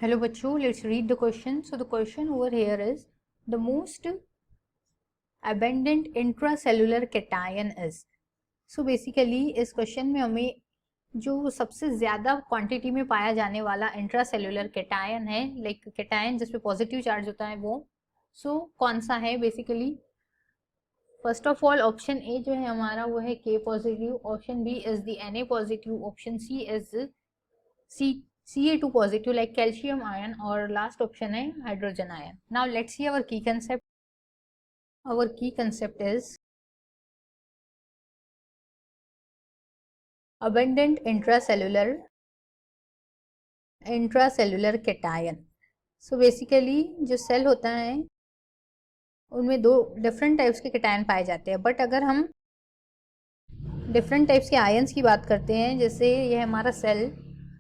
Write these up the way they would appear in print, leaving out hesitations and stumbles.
Hello बच्चों, let's read the question. So the question over here is the most abundant intracellular cation is. So basically इस question में हमें जो सबसे ज़्यादा क्वांटिटी में पाया जाने वाला इंट्रासेल्युलर कैटायन है, लाइक कैटायन जिसपे पॉजिटिव चार्ज होता है वो, सो कौन सा है basically. First of all option A जो है हमारा वो है K positive, option B is the Na positive, option C is Ca2 positive like calcium ion, और लास्ट ऑप्शन है hydrogen ion. Now let's see our key concept. Our key concept is abundant intracellular cation. So basically जो cell होता है उनमें दो different types के cation पाए जाते हैं, बट अगर हम डिफरेंट टाइप्स के आयंस की बात करते हैं, जैसे ये हमारा सेल,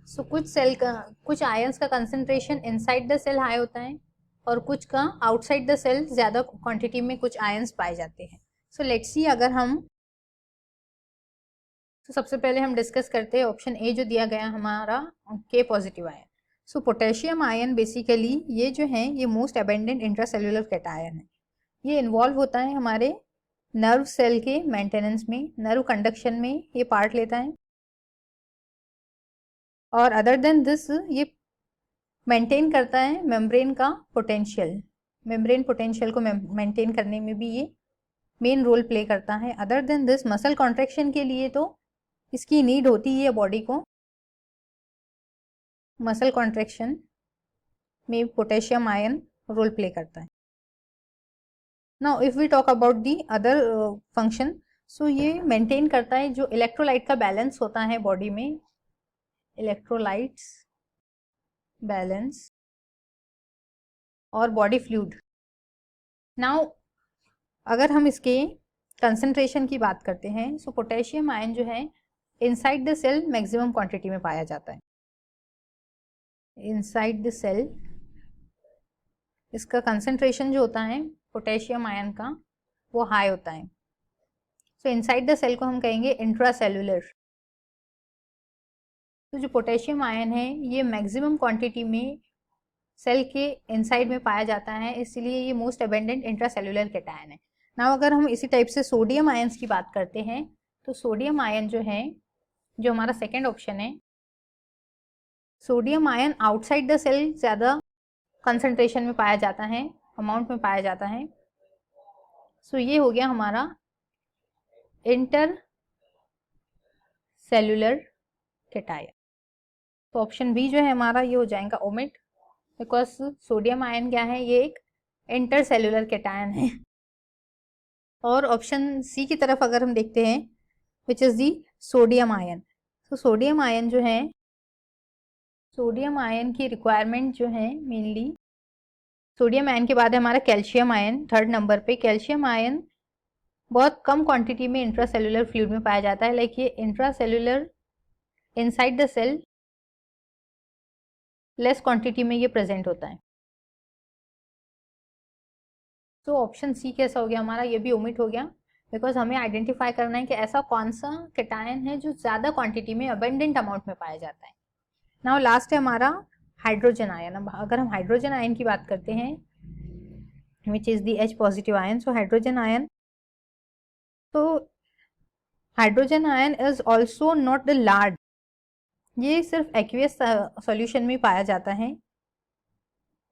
सो कुछ आयंस का concentration inside the cell high होता है और कुछ का आउटसाइड द सेल ज़्यादा क्वांटिटी में कुछ आयंस पाए जाते हैं. सो लेट्स सी, अगर हम सबसे पहले हम डिस्कस करते हैं ऑप्शन ए जो दिया गया हमारा के पॉजिटिव आयन. सो पोटेशियम आयन बेसिकली ये जो है ये मोस्ट अबेंडेंट इंट्रासेल्युलर कैटायन है. ये इन्वॉल्व होता है हमारे नर्व सेल के मेंटेनेंस में, नर्व कंडक्शन में ये पार्ट लेता है, और अदर देन दिस ये मेंटेन करता है मेम्ब्रेन का पोटेंशियल, मेम्ब्रेन पोटेंशियल को मेंटेन करने में भी ये मेन रोल प्ले करता है. Other than this muscle contraction के लिए तो इसकी नीड होती है बॉडी को, मसल कॉन्ट्रैक्शन में पोटेशियम आयन रोल प्ले करता है. Now if we talk about the other function, सो ये मेंटेन करता है जो इलेक्ट्रोलाइट का बैलेंस होता है बॉडी में, इलेक्ट्रोलाइट्स बैलेंस और बॉडी फ्लूइड. नाउ अगर हम इसके कंसंट्रेशन की बात करते हैं, सो पोटेशियम आयन जो है inside the cell maximum quantity में पाया जाता है. इनसाइड द सेल इसका कंसंट्रेशन जो होता है पोटेशियम आयन का वो हाई होता है. सो इनसाइड द सेल को हम कहेंगे इंट्रासेल्युलर. तो जो पोटेशियम आयन है ये मैक्सिमम क्वांटिटी में सेल के इनसाइड में पाया जाता है, इसलिए ये मोस्ट अबेंडेंट इंट्रासेल्युलर कैटायन है. नाउ अगर हम इसी टाइप से सोडियम आयंस की बात करते हैं, तो सोडियम आयन जो है, जो हमारा सेकेंड ऑप्शन है, sodium ion outside the cell ज़्यादा कंसंट्रेशन में पाया जाता है, अमाउंट में पाया जाता है. सो ये हो गया हमारा इंटर सेल्युलर कैटायन. तो ऑप्शन बी जो है हमारा ये हो जाएगा ओमिट, बिकॉज सोडियम आयन क्या है, ये एक इंटर सेल्युलर कैटायन है. और ऑप्शन सी की तरफ अगर हम देखते हैं, which is the sodium ion. तो सोडियम आयन जो है, सोडियम आयन की रिक्वायरमेंट जो है मेनली, सोडियम आयन के बाद है हमारा कैल्शियम आयन थर्ड नंबर पे. कैल्शियम आयन बहुत कम क्वांटिटी में इंट्रासेल्युलर फ्लूइड में पाया जाता है, लाइक ये intracellular inside the cell less quantity में ये प्रेजेंट होता है. तो ऑप्शन सी कैसा हो गया हमारा, ये भी ओमिट हो गया, बिकॉज हमें आइडेंटिफाई करना है कि ऐसा कौन सा कैटायन है जो ज़्यादा क्वांटिटी में अबंडेंट अमाउंट में पाया जाता है. नाउ लास्ट है हमारा हाइड्रोजन आयन. अब अगर हम हाइड्रोजन आयन की बात करते हैं, which is the H positive ion. So hydrogen ion, तो hydrogen ion is also not the large, ये सिर्फ एक्वियस सॉल्यूशन में पाया जाता है.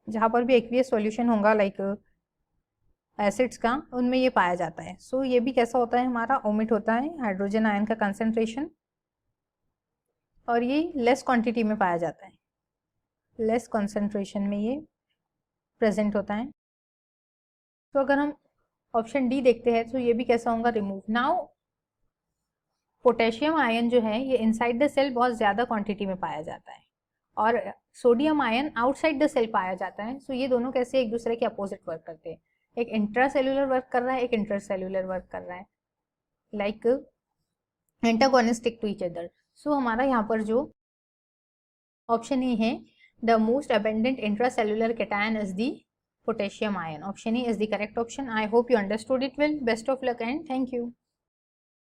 जहाँ पर भी एक्वियस सॉल्यूशन होगा लाइक एसिड्स का, उनमें ये पाया जाता है. सो ये भी कैसा होता है हमारा, ओमिट होता है हाइड्रोजन आयन का कंसंट्रेशन, और ये लेस क्वांटिटी में पाया जाता है, लेस कंसंट्रेशन में ये प्रेजेंट होता है. तो अगर हम ऑप्शन डी देखते हैं, तो ये भी कैसा होगा, रिमूव. नाउ पोटेशियम आयन जो है ये इनसाइड द सेल बहुत ज़्यादा क्वांटिटी में पाया जाता है, और sodium ion outside the cell पाया जाता है. सो ये दोनों कैसे एक दूसरे के अपोजिट वर्क करते हैं, एक इंट्रासेल्युलर वर्क कर रहा है, एक इंटरसेल्युलर वर्क कर रहा है, like antagonistic to each other. So हमारा यहाँ पर जो ऑप्शन ए है, the most abundant intracellular cation is the potassium ion. Option E is the correct option. I hope you understood it well. Best of luck and thank you.